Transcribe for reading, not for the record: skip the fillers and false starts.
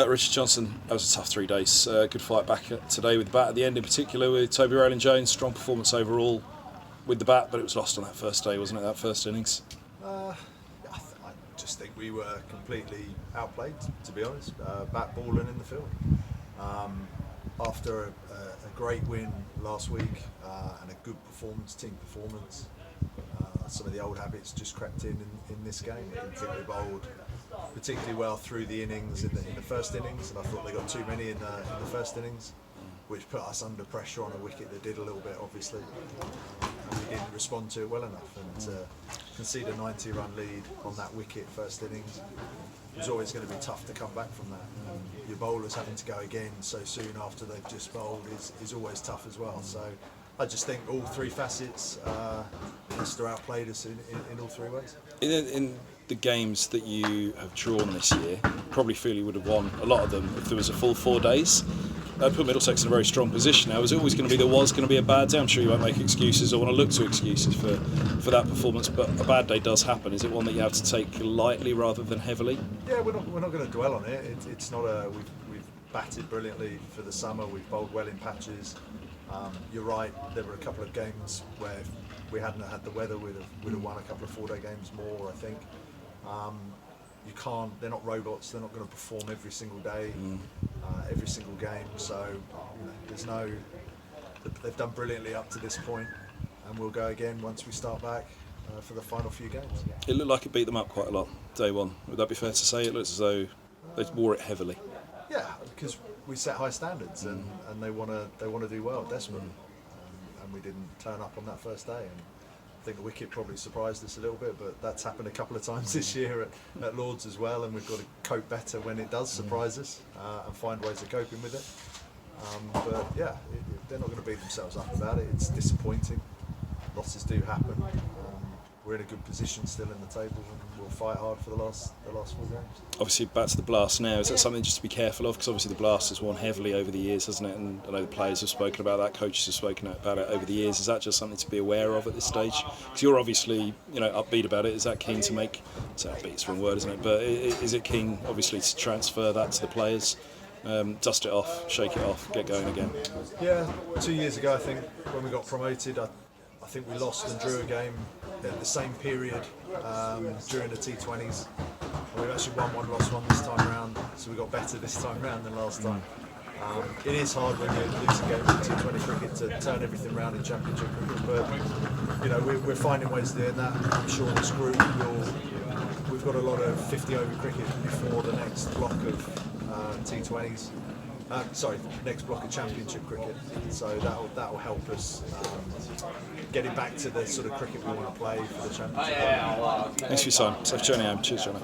Richard Johnson, that was a tough 3 days. Good fight back today with the bat at the end, in particular with Toby Rowland-Jones. Strong performance overall with the bat, but it was lost on that first day, wasn't it? That first innings. I just think we were completely outplayed, to be honest. Bat balling in the field. After a great win last week and a good team performance, some of the old habits just crept in this game. I didn't think we bowled particularly well through the innings in the first innings, and I thought they got too many in the first innings, which put us under pressure on a wicket that did a little bit, obviously. And we didn't respond to it well enough, and to concede a 90-run lead on that wicket first innings, it was always going to be tough to come back from that. Your bowlers having to go again so soon after they've just bowled is always tough as well. So I just think all three facets, Leicester outplayed us in all three ways. In the games that you have drawn this year, probably feel you would have won a lot of them if there was a full 4 days. That put Middlesex in a very strong position. Now, was it always going to be going to be a bad day? I'm sure you won't make excuses or want to look to excuses for that performance, but a bad day does happen. Is it one that you have to take lightly rather than heavily? Yeah, we're not going to dwell on it. It's not we've batted brilliantly for the summer. We've bowled well in patches. You're right. There were a couple of games where if we hadn't had the weather, we'd have won a couple of 4-day games more, I think. You can't. They're not robots. They're not going to perform every single day, every single game. So there's no. They've done brilliantly up to this point, and we'll go again once we start back for the final few games. It looked like it beat them up quite a lot day one. Would that be fair to say? It looks as though they wore it heavily. Yeah, because we set high standards, and they want to do well desperately, and we didn't turn up on that first day. And I think the wicket probably surprised us a little bit, but that's happened a couple of times this year at Lords as well, and we've got to cope better when it does surprise us and find ways of coping with it. But yeah, they're not going to beat themselves up about it. It's disappointing. Losses do happen. We're in a good position still in the table, and we'll fight hard for the last 4 games. Obviously, back to the Blast now. Is that something just to be careful of? Because obviously the Blast has won heavily over the years, hasn't it? And I know the players have spoken about that, coaches have spoken about it over the years. Is that just something to be aware of at this stage? Because you're obviously, upbeat about it. Is that keen to make? So upbeat's the wrong word, isn't it? But is it keen, obviously, to transfer that to the players? Dust it off, shake it off, get going again. Yeah, 2 years ago, I think when we got promoted, I think we lost and drew a game at the same period during the T20s. And we've actually won one, lost one this time around, so we got better this time around than last time. It is hard when you're losing games in T20 cricket to turn everything around in Championship cricket, but we're finding ways of doing that. I'm sure this group we've got a lot of 50-over cricket before the next block of T20s. Next block of Championship cricket. So that'll help us getting back to the sort of cricket we want to play for the Championship. Thanks for your time. Safe journey home. Cheers, Johnny.